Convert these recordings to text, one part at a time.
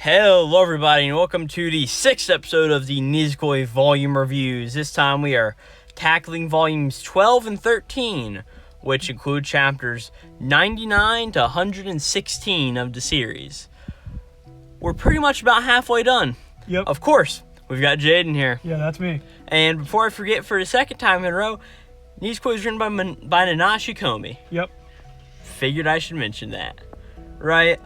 Hello everybody and welcome to the 6th episode of the Nisekoi Volume Reviews. This time we are tackling volumes 12 and 13, which include chapters 99 to 116 of the series. We're pretty much about halfway done. Yep. Of course, we've got Jaden here. Yeah, that's me. And before I forget, for the second time in a row, Nisekoi is written by Nanashi Komi. Yep. Figured I should mention that. Right,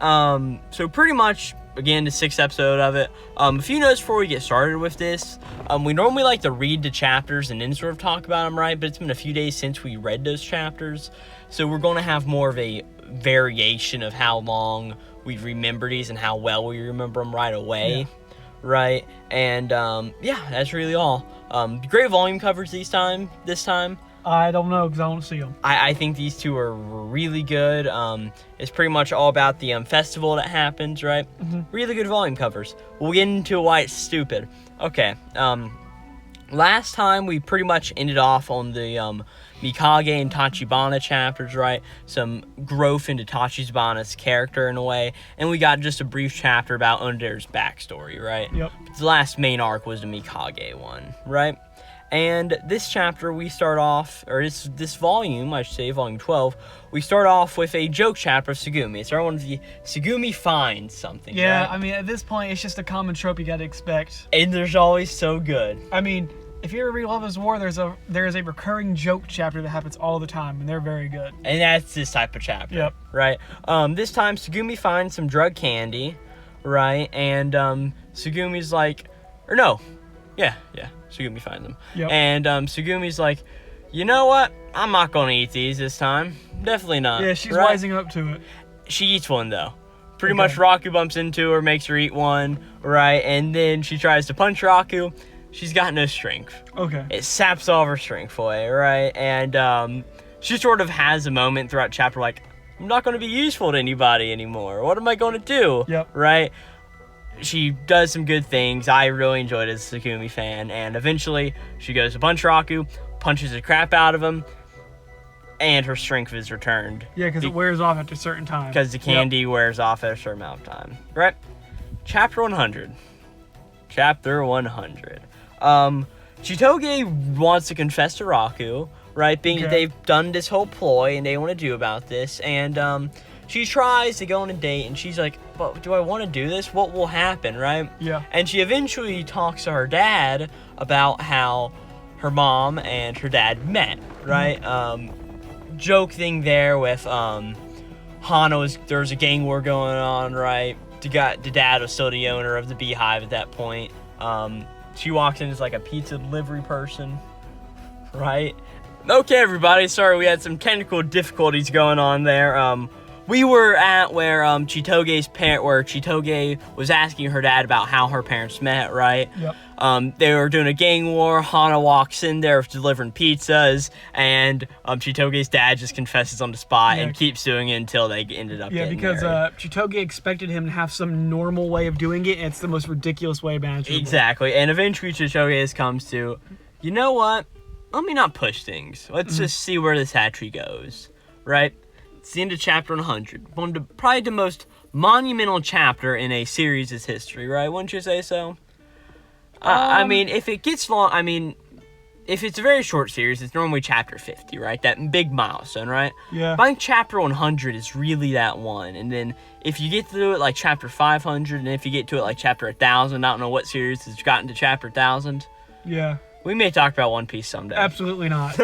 so pretty much, again, the 6th episode of it. A few notes before we get started with this. We normally like to read the chapters and then sort of talk about them, right? But it's been a few days since we read those chapters. So we're going to have more of a variation of how long we remember these and how well we remember them right away. Yeah. Right? And, yeah, that's really all. Great volume covers this time. I don't know because I don't see them. I think these two are really good. It's pretty much all about the festival that happens, right? Mm-hmm. Really good volume covers. We'll get into why it's stupid. Okay. Last time we pretty much ended off on the Mikage and Tachibana chapters, right? Some growth into Tachibana's character in a way. And we got just a brief chapter about Under's backstory, right? Yep. The last main arc was the Mikage one, right? And this chapter, we start off, or this volume, I should say, volume 12, we start off with a joke chapter of Tsugumi. It's our one of the Tsugumi finds something. Yeah, right? I mean, at this point, it's just a common trope you gotta expect. And there's always so good. I mean, if you ever read Love is War, there is a recurring joke chapter that happens all the time, and they're very good. And that's this type of chapter. Yep. Right? This time, Tsugumi finds some drug candy, right? And Tsugumi's like, or no. Yeah. Tsugumi finds them. Yep. And Tsugumi's like, you know what? I'm not going to eat these this time. Definitely not. Yeah, she's right? wising up to it. She eats one, though. Pretty much Raku bumps into her, makes her eat one, right? And then she tries to punch Raku. She's got no strength. Okay. It saps all of her strength away, right? And she sort of has a moment throughout chapter like, I'm not going to be useful to anybody anymore. What am I going to do? Yep. Right? She does some good things. I really enjoyed it as a Tsugumi fan. And eventually, she goes to punch Raku, punches the crap out of him, and her strength is returned. Yeah, because it wears off after a certain time. Because the candy wears off at a certain amount of time. Right? Chapter 100. Chitoge wants to confess to Raku, right? They've done this whole ploy, and they want to do about this. And she tries to go on a date, and she's like, but do I want to do this? What will happen, right? Yeah. And she eventually talks to her dad about how her mom and her dad met, right? Mm-hmm. Joke thing there with Hana there was a gang war going on, right? The dad was still the owner of the beehive at that point. She walks in as like a pizza delivery person, right? Okay, everybody, sorry we had some technical difficulties going on there. We were at where Chitoge was asking her dad about how her parents met, right? Yep. They were doing a gang war. Hana walks in there delivering pizzas, and Chitoge's dad just confesses on the spot and keeps doing it until they ended up getting because married. Chitoge expected him to have some normal way of doing it, and it's the most ridiculous way imaginable. Exactly, and eventually Chitoge comes to, you know what? Let me not push things. Let's just see where this hatchery goes, right? It's the end of chapter 100. Probably the most monumental chapter in a series' history, right? Wouldn't you say so? I mean, if it gets long, if it's a very short series, it's normally chapter 50, right? That big milestone, right? Yeah. But I think chapter 100 is really that one. And then if you get through it like chapter 500, and if you get to it like chapter 1000, I don't know what series has gotten to chapter 1000. Yeah. We may talk about One Piece someday. Absolutely not.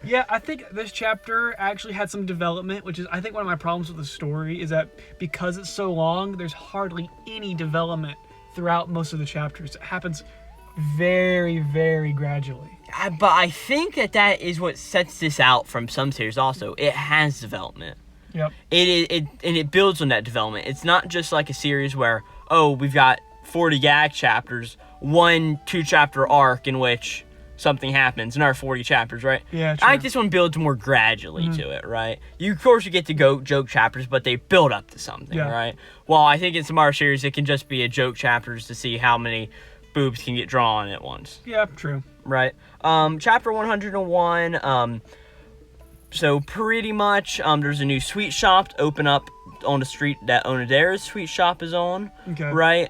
Yeah, I think this chapter actually had some development, which is, I think, one of my problems with the story is that because it's so long, there's hardly any development throughout most of the chapters. It happens very, very gradually. But I think that is what sets this out from some series also. It has development. Yep. It builds on that development. It's not just like a series where, we've got 40 gag chapters, 1-2 chapter arc in which something happens in our 40 chapters, right? Yeah, true. I think this one builds more gradually to it, right? Of course, you get to go joke chapters, but they build up to something, right? Well, I think in some other series, it can just be a joke chapters to see how many boobs can get drawn at once. Yeah, true. Right. Chapter 101, so pretty much, there's a new sweet shop open up on the street that Onodera's sweet shop is on. Okay. Right?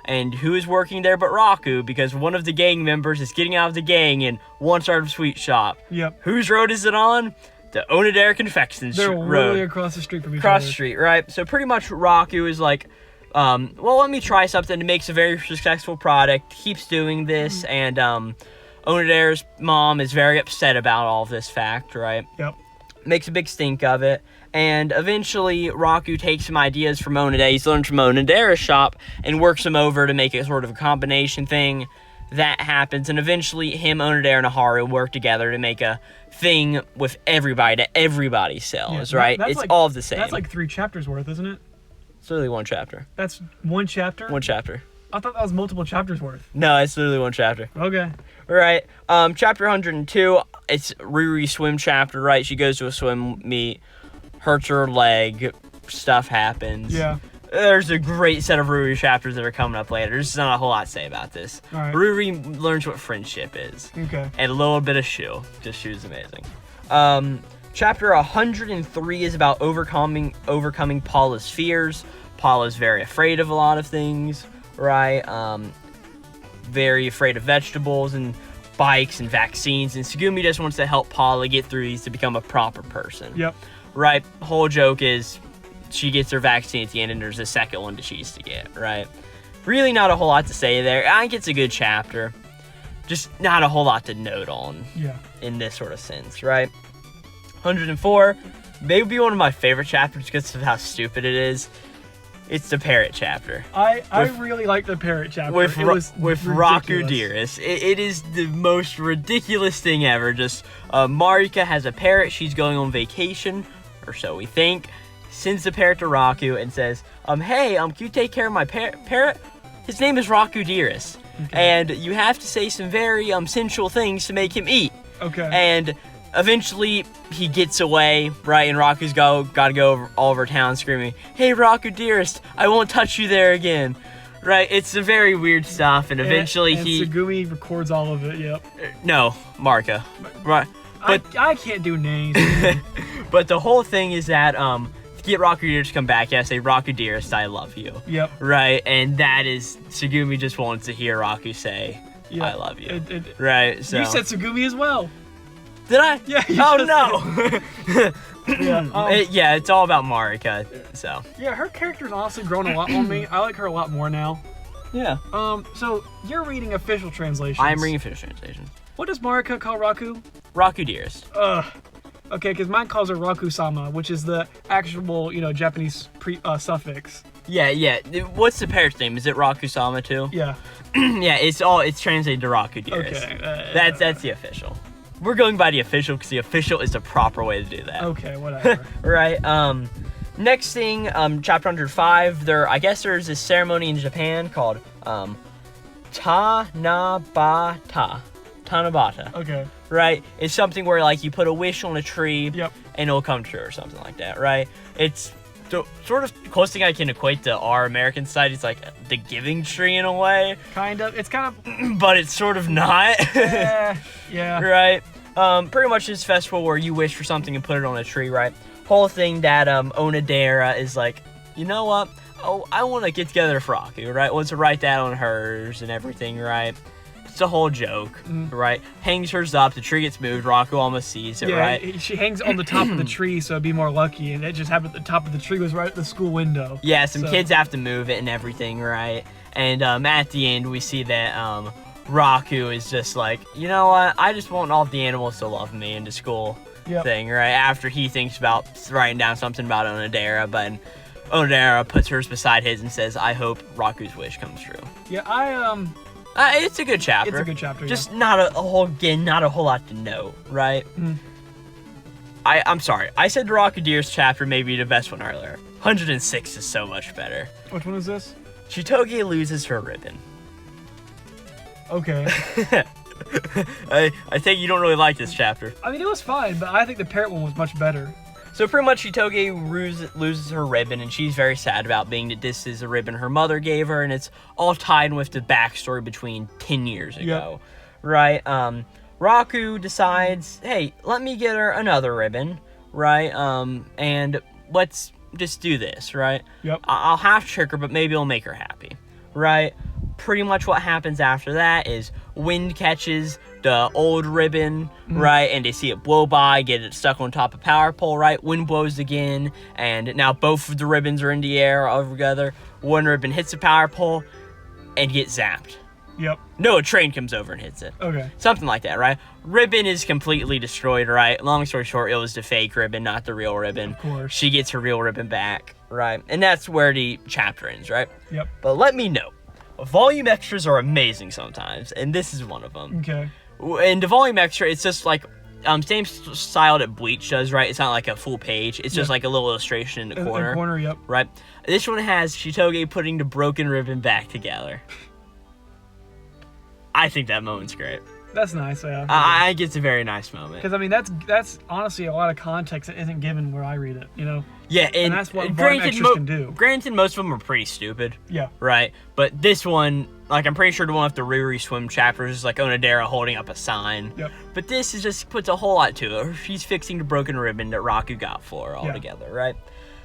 And who is working there but Raku, because one of the gang members is getting out of the gang and wants out of sweet shop. Yep. Whose road is it on? The Onodera Confections They're road. really across the street from each other. Across the street, right? So pretty much Raku is like, well, let me try something. It makes a very successful product, keeps doing this, and Onodera's mom is very upset about all of this fact, right? Yep. Makes a big stink of it. And eventually, Raku takes some ideas from Onodera. He's learned from Onodera's shop and works them over to make it sort of a combination thing. That happens, and eventually him, Onodera, and Haru work together to make a thing with everybody that everybody sells, right? It's like, all the same. That's like 3 chapters worth, isn't it? It's literally one chapter. That's 1 chapter? One chapter. I thought that was multiple chapters worth. No, it's literally one chapter. Okay. Right. Chapter 102, it's Riri's swim chapter, right? She goes to a swim meet, hurts her leg, stuff happens. Yeah. There's a great set of Riri chapters that are coming up later. There's not a whole lot to say about this. All right. Riri learns what friendship is. Okay. And a little bit of Shu. Just Shu's amazing. Chapter 103 is about overcoming Paula's fears. Paula's very afraid of a lot of things, right? Very afraid of vegetables and bikes and vaccines. And Tsugumi just wants to help Paula get through these to become a proper person. Yep. Right? Whole joke is she gets her vaccine at the end and there's a second one that she needs to get, right? Really not a whole lot to say there. I think it's a good chapter. Just not a whole lot to note on. Yeah. In this sort of sense, right? 104, maybe one of my favorite chapters because of how stupid it is. It's the parrot chapter. I really like the parrot chapter. With Raku ridiculous. Dearest. It is the most ridiculous thing ever. Just, Marika has a parrot. She's going on vacation, or so we think. Sends the parrot to Raku and says, hey, can you take care of my parrot? His name is Raku Dearest. Okay. And you have to say some very sensual things to make him eat. Okay. And eventually he gets away, right? And Raku's gotta go all over town screaming, hey, Raku Dearest, I won't touch you there again. Right? It's some very weird stuff. And eventually and Tsugumi records all of it, yep. No, Marika. Right. But I can't do names. But the whole thing is that, to get Raku Dearest to come back, you have to say, Raku Dearest, I love you. Yep. Right? And that is, Tsugumi just wants to hear Raku say, I love you. Right? So. You said Tsugumi as well. Did I? Yeah. Oh, no. Yeah, it's all about Marika, so. Yeah, her character's honestly grown a lot on me. I like her a lot more now. Yeah. So you're reading official translations. I'm reading official translations. What does Marika call Raku? Raku Dearest. Okay, because mine calls her Raku-sama, which is the actual, Japanese suffix. Yeah. What's the parrot's name? Is it Raku-sama too? Yeah. Yeah, it's translated to Raku Dearest. Okay. That's the official. We're going by the official because the official is the proper way to do that. Okay, whatever. Right. Next thing, chapter 105, I guess there's this ceremony in Japan called Tanabata. Okay. Right? It's something where, like, you put a wish on a tree, yep, and it'll come true or something like that, right? It's sort of close thing I can equate to our American side. It's like the giving tree in a way. Kind of. It's kind of... But it's sort of not. Yeah. Right? Pretty much this festival where you wish for something and put it on a tree, right? Whole thing that Onodera is like, you know what? Oh, I want to get together for Raku, right? Wants to write that on hers and everything, right? It's a whole joke, right? Hangs hers up, the tree gets moved, Raku almost sees it, right? Yeah, she hangs on the top of the tree so it'd be more lucky, and it just happened the top of the tree was right at the school window. Yeah, some kids have to move it and everything, right? And at the end, we see that Raku is just like, you know what? I just want all the animals to love me in the school thing, right? After he thinks about writing down something about Onodera, but Onodera puts hers beside his and says, I hope Raku's wish comes true. Yeah, it's a good chapter. It's a good chapter, Just not a whole lot to know, right? I'm sorry. I said the Raku Dearest chapter may be the best one earlier. 106 is so much better. Which one is this? Chitoge loses her ribbon. Okay. I think you don't really like this chapter. I mean, it was fine, but I think the parrot one was much better. So pretty much Chitoge loses her ribbon, and she's very sad about being that this is a ribbon her mother gave her, and it's all tied with the backstory between 10 years ago, right? Raku decides, hey, let me get her another ribbon, right? And let's just do this, right? Yep. I'll half trick her, but maybe it'll make her happy, right? Pretty much what happens after that is Wind catches the old ribbon, right? And they see it blow by, get it stuck on top of power pole, right? Wind blows again, and now both of the ribbons are in the air all together. One ribbon hits the power pole and gets zapped. Yep. No, a train comes over and hits it. Okay. Something like that, right? Ribbon is completely destroyed, right? Long story short, it was the fake ribbon, not the real ribbon. Of course. She gets her real ribbon back, right? And that's where the chapter ends, right? Yep. But let me know. Volume extras are amazing sometimes, and this is one of them. Okay. And the volume extra, it's just like, same style that Bleach does, right? It's not like a full page. It's just like a little illustration in the corner. In the corner, yep. Right? This one has Shitoge putting the broken ribbon back together. I think that moment's great. That's nice, yeah. I think it's a very nice moment. Because, I mean, that's honestly a lot of context that isn't given where I read it, you know? Yeah, And that's what volume extras can do. Granted, most of them are pretty stupid. Yeah. Right? But this one, like, I'm pretty sure the one with the Riri swim chapter is like Onodera holding up a sign. Yep. But this is just puts a whole lot to it. She's fixing the broken ribbon that Raku got for her all together, right?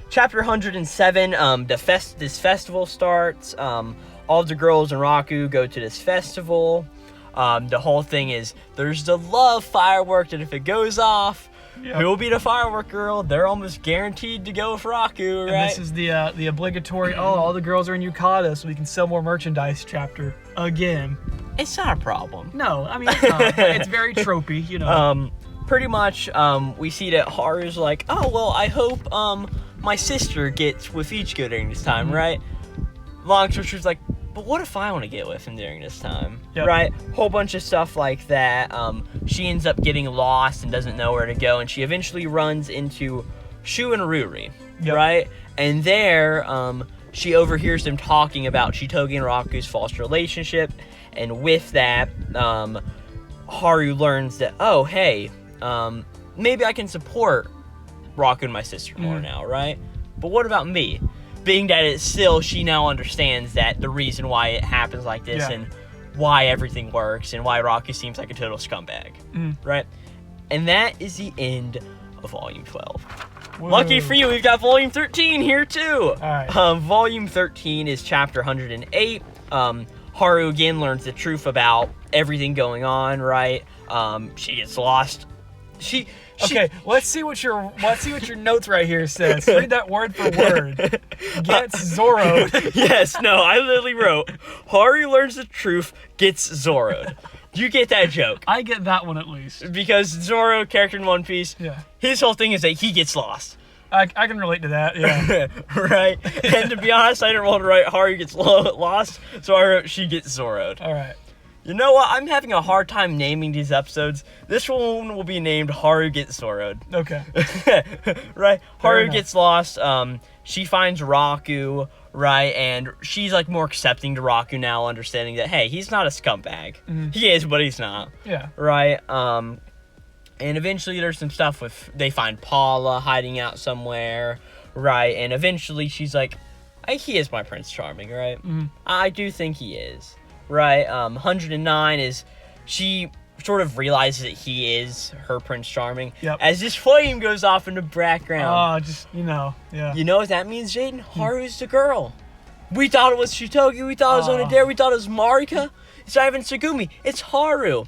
Chapter 107, this festival starts. All the girls and Raku go to this festival. The whole thing is there's the love firework that if it goes off, who'll be the firework girl? They're almost guaranteed to go with Raku, right? And this is the obligatory, all the girls are in Yukata so we can sell more merchandise chapter again. It's not a problem. No, I mean, it's not. It's very tropey, you know. Pretty much, we see that Haru's like, oh, well, I hope, my sister gets with Ichigo during this time, right? Long story short's like, but what if I want to get with him during this time? Yep. Right? Whole bunch of stuff like that. She ends up getting lost and doesn't know where to go, and she eventually runs into Shu and Ruri, right? And there, she overhears them talking about Shitoge and Raku's false relationship, and with that, Haru learns that, oh, hey, maybe I can support Raku and my sister more now, right? But what about me? Being that it's still, she now understands that the reason why it happens like this and why everything works and why Raku seems like a total scumbag, right? And that is the end of Volume 12. Whoa. Lucky for you, we've got Volume 13 here too. All right. Volume 13 is Chapter 108. Haru again learns the truth about everything going on, right? She gets lost. Okay, let's see what your notes right here says. Read that word for word. Gets Zoro'd. Yes, no, I literally wrote, Haru learns the truth, gets Zoro'd. You get that joke. I get that one at least. Because Zoro, character in One Piece, his whole thing is that he gets lost. I can relate to that, yeah. Right? And to be honest, I didn't want to write Haru gets lost, so I wrote she gets Zoro'd. All right. You know what? I'm having a hard time naming these episodes. This one will be named Haru Gets Zoro'd. Okay. Right? Haru enough. gets lost. She finds Raku, right? And she's like more accepting to Raku now, understanding that, hey, he's not a scumbag. He is, but he's not. Yeah. Right? And eventually there's some stuff with, they find Paula hiding out somewhere, right? And eventually she's like, he is my Prince Charming, right? I do think he is. Right, 109 is she sort of realizes that he is her Prince Charming. Yep. As this flame goes off in the background. Oh, just, yeah. You know what that means, Jaden? Haru's the girl. We thought it was Shitoge, we thought it was Onodera, we thought it was Marika. It's not even Tsugumi, it's Haru.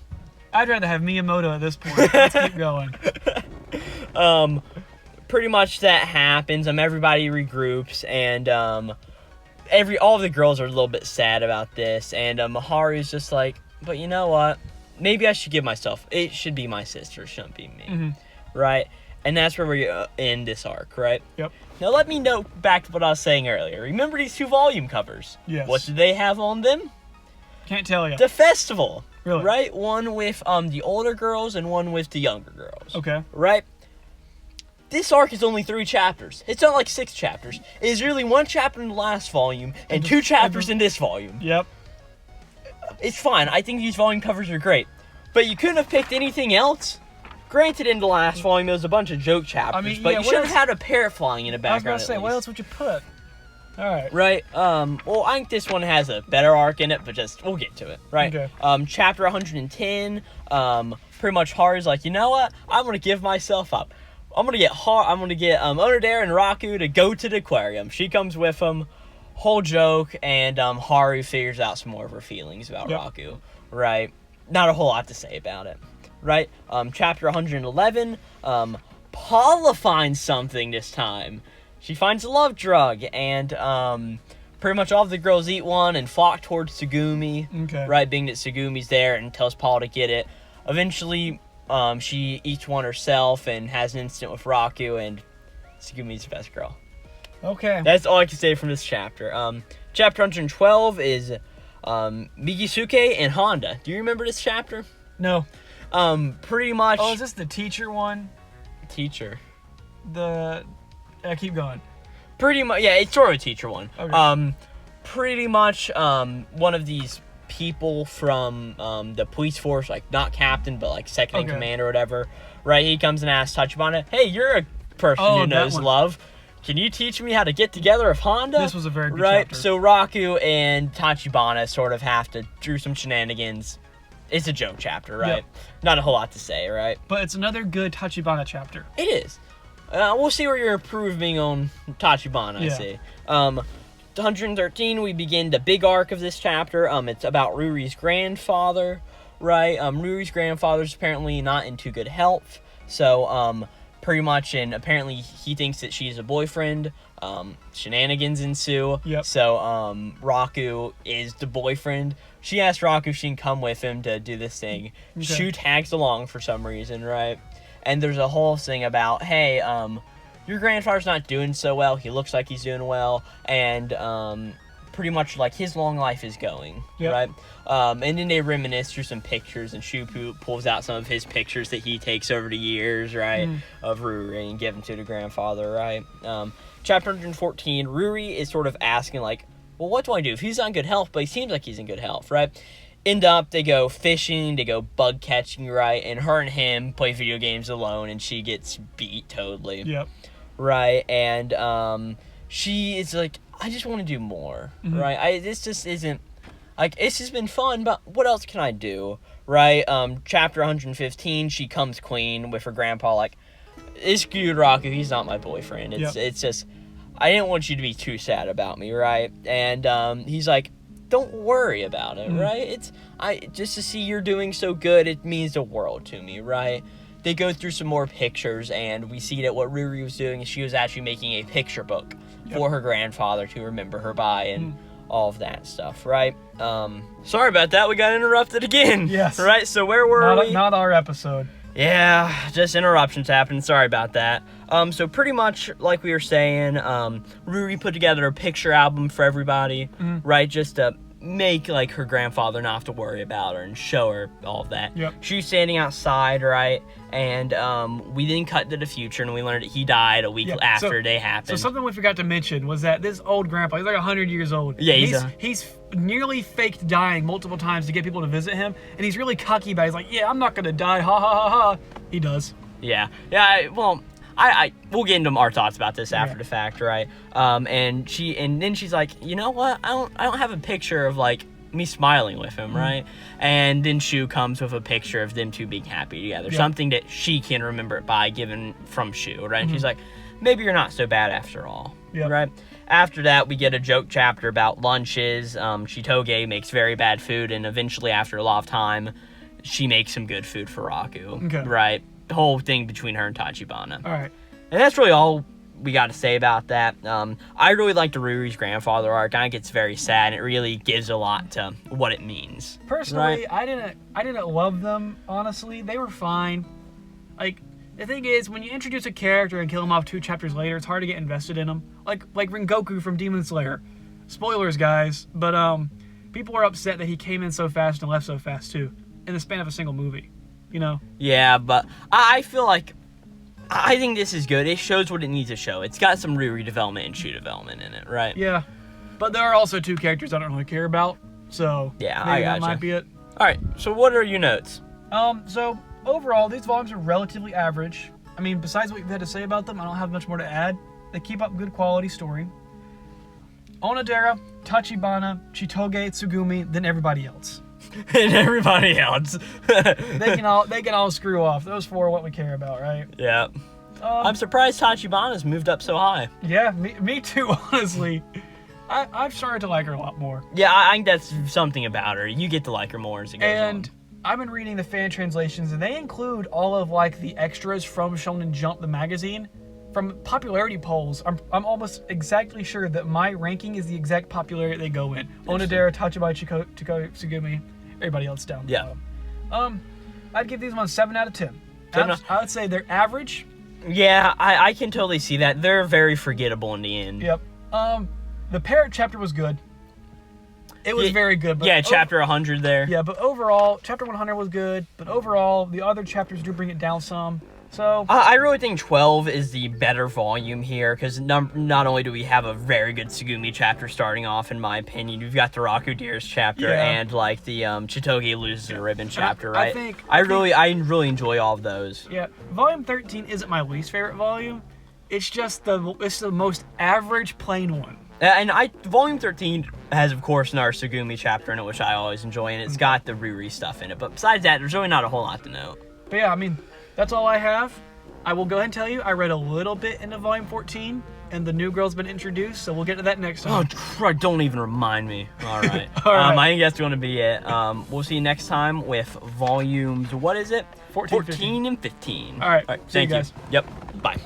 I'd rather have Miyamoto at this point. Let's keep going. Pretty much that happens. Everybody regroups, and all the girls are a little bit sad about this, and Haru's just like, but you know what? Maybe I should give myself. It should be my sister, it shouldn't be me, right? And that's where we end this arc, right? Yep. Now let me know back to what I was saying earlier. Remember these 2 volume covers? Yes. What do they have on them? Can't tell you. The festival. Really? Right? One with the older girls and one with the younger girls. Okay. Right? This arc is only 3 chapters. It's not like 6 chapters. It is really 1 chapter in the last volume and 2 chapters in this volume. Yep. It's fine. I think these volume covers are great. But you couldn't have picked anything else. Granted, in the last volume, there was a bunch of joke chapters, but you should have had a parrot flying in the background. I was about to say, what else would you put? All right. Right. Well, I think this one has a better arc in it, but we'll get to it. Right. Okay. Chapter 110. Pretty much Haru's like, you know what? I'm gonna give myself up. I'm gonna get Onodera and Raku to go to the aquarium. She comes with him. Whole joke, and Haru figures out some more of her feelings about Raku. Right? Not a whole lot to say about it. Right? Chapter 111. Paula finds something this time. She finds a love drug, and pretty much all of the girls eat one and flock towards Tsugumi. Okay. Right? Being that Tsugumi's there and tells Paula to get it. Eventually, she eats one herself and has an incident with Raku, and Tsugumi's the best girl. Okay. That's all I can say from this chapter. Chapter 112 is Migisuke and Honda. Do you remember this chapter? No. Pretty much... Oh, is this the teacher one? Teacher. Keep going. Pretty much, yeah, it's sort of a teacher one. Okay. Pretty much one of these people from the police force, like not captain, but like second in command or whatever, right? He comes and asks Tachibana, hey, you're a person who knows love. Can you teach me how to get together with Honda? This was a very good chapter. So Raku and Tachibana sort of have to do some shenanigans. It's a joke chapter, right? Yep. Not a whole lot to say, right? But it's another good Tachibana chapter. It is. We'll see where you're improving on Tachibana, I see. 113, we begin the big arc of this chapter. It's about Ruri's grandfather, right? Ruri's grandfather's apparently not in too good health. So, pretty much, and apparently he thinks that she's a boyfriend. Shenanigans ensue. Yep. So, Raku is the boyfriend. She asks Raku if she can come with him to do this thing. Okay. Shu tags along for some reason, right? And there's a whole thing about, hey, your grandfather's not doing so well. He looks like he's doing well. And, pretty much like his long life is going, right? And then they reminisce through some pictures, and Shu pulls out some of his pictures that he takes over the years, right, of Ruri and give them to the grandfather, right? Chapter 114, Ruri is sort of asking, like, well, what do I do? If he's not in good health, but he seems like he's in good health, right? End up, they go fishing, they go bug catching, right? And her and him play video games alone, and she gets beat totally. Yep. Right? And she is like, I just want to do more, right? This just isn't, like, it's just been fun, but what else can I do, right? Chapter 115, she comes clean with her grandpa, like, it's good, Raku, he's not my boyfriend. It's just, I didn't want you to be too sad about me, right? And he's like, don't worry about it, right? Just to see you're doing so good, it means the world to me, right? They go through some more pictures, and we see that what Ruri was doing is she was actually making a picture book for her grandfather to remember her by, and all of that stuff, right? Sorry about that, we got interrupted again. Yes. Right, so where were we? Not our episode. Yeah, just interruptions happening. Sorry about that. So pretty much like we were saying, Ruri put together a picture album for everybody, right? Just to make like her grandfather not have to worry about her and show her all of that. Yep. She's standing outside, right? And we then cut to the future, and we learned that he died a week after they happened. So something we forgot to mention was that this old grandpa, he's like 100 years old. Yeah, he's nearly faked dying multiple times to get people to visit him, and he's really cocky about it. He's like, yeah, I'm not gonna die, ha ha ha ha. He does. Yeah. We'll get into our thoughts about this after the fact, right? And then she's like, you know what? I don't have a picture of like me smiling with him, right? And then Shu comes with a picture of them two being happy together, something that she can remember it by, given from Shu, right? And she's like, maybe you're not so bad after all, right? After that, we get a joke chapter about lunches. Chitoge makes very bad food, and eventually, after a lot of time, she makes some good food for Raku, right? The whole thing between her and Tachibana. All right. And that's really all we got to say about that. I really like the Ruri's grandfather arc. I think it's very sad, and it really gives a lot to what it means. Personally, right? I didn't love them, honestly. They were fine. Like, the thing is, when you introduce a character and kill him off 2 chapters later, it's hard to get invested in them. Like Rengoku from Demon Slayer. Spoilers, guys. But people were upset that he came in so fast and left so fast, too. In the span of a single movie. You know? Yeah, but I feel like, I think this is good. It shows what it needs to show. It's got some Ruri development and Shu development in it, right? Yeah. But there are also 2 characters I don't really care about. So, yeah, maybe that might be it. Alright, so what are your notes? So, overall, these volumes are relatively average. I mean, besides what you've had to say about them, I don't have much more to add. They keep up good quality story. Onodera, Tachibana, Chitoge, Tsugumi, then everybody else. And everybody else. They can all screw off. Those 4 are what we care about, right? Yeah. I'm surprised Tachibana's moved up so high. Yeah, me too, honestly. I've started to like her a lot more. Yeah, I think that's something about her. You get to like her more as it goes And on. I've been reading the fan translations, and they include all of like the extras from Shonen Jump, the magazine. From popularity polls, I'm almost exactly sure that my ranking is the exact popularity they go in. Onodera, Tachibai, Chiko, Tsugumi, everybody else down. Yeah. I'd give these ones 7 out of 10. Seven I would say they're average. Yeah, I can totally see that. They're very forgettable in the end. Yep. The Parrot chapter was good. It was very good. But yeah, chapter 100 there. Yeah, but overall, chapter 100 was good. But overall, the other chapters do bring it down some. So I really think 12 is the better volume here, because not only do we have a very good Tsugumi chapter starting off, in my opinion, you've got the Raku Deer's chapter and like the Chitoge loses a ribbon chapter, right? I really enjoy all of those. Yeah, volume 13 isn't my least favorite volume. It's just the most average plain one. And volume 13 has, of course, another Tsugumi chapter in it, which I always enjoy, and it's got the Riri stuff in it. But besides that, there's really not a whole lot to note. But yeah, I mean, that's all I have. I will go ahead and tell you, I read a little bit into volume 14, and the new girl's been introduced, so we'll get to that next time. Oh, Christ, don't even remind me. All right. All right. I think that's going to be it. We'll see you next time with volumes, what is it? 14 and 15. All right. See you Thank you. guys. Yep. Bye.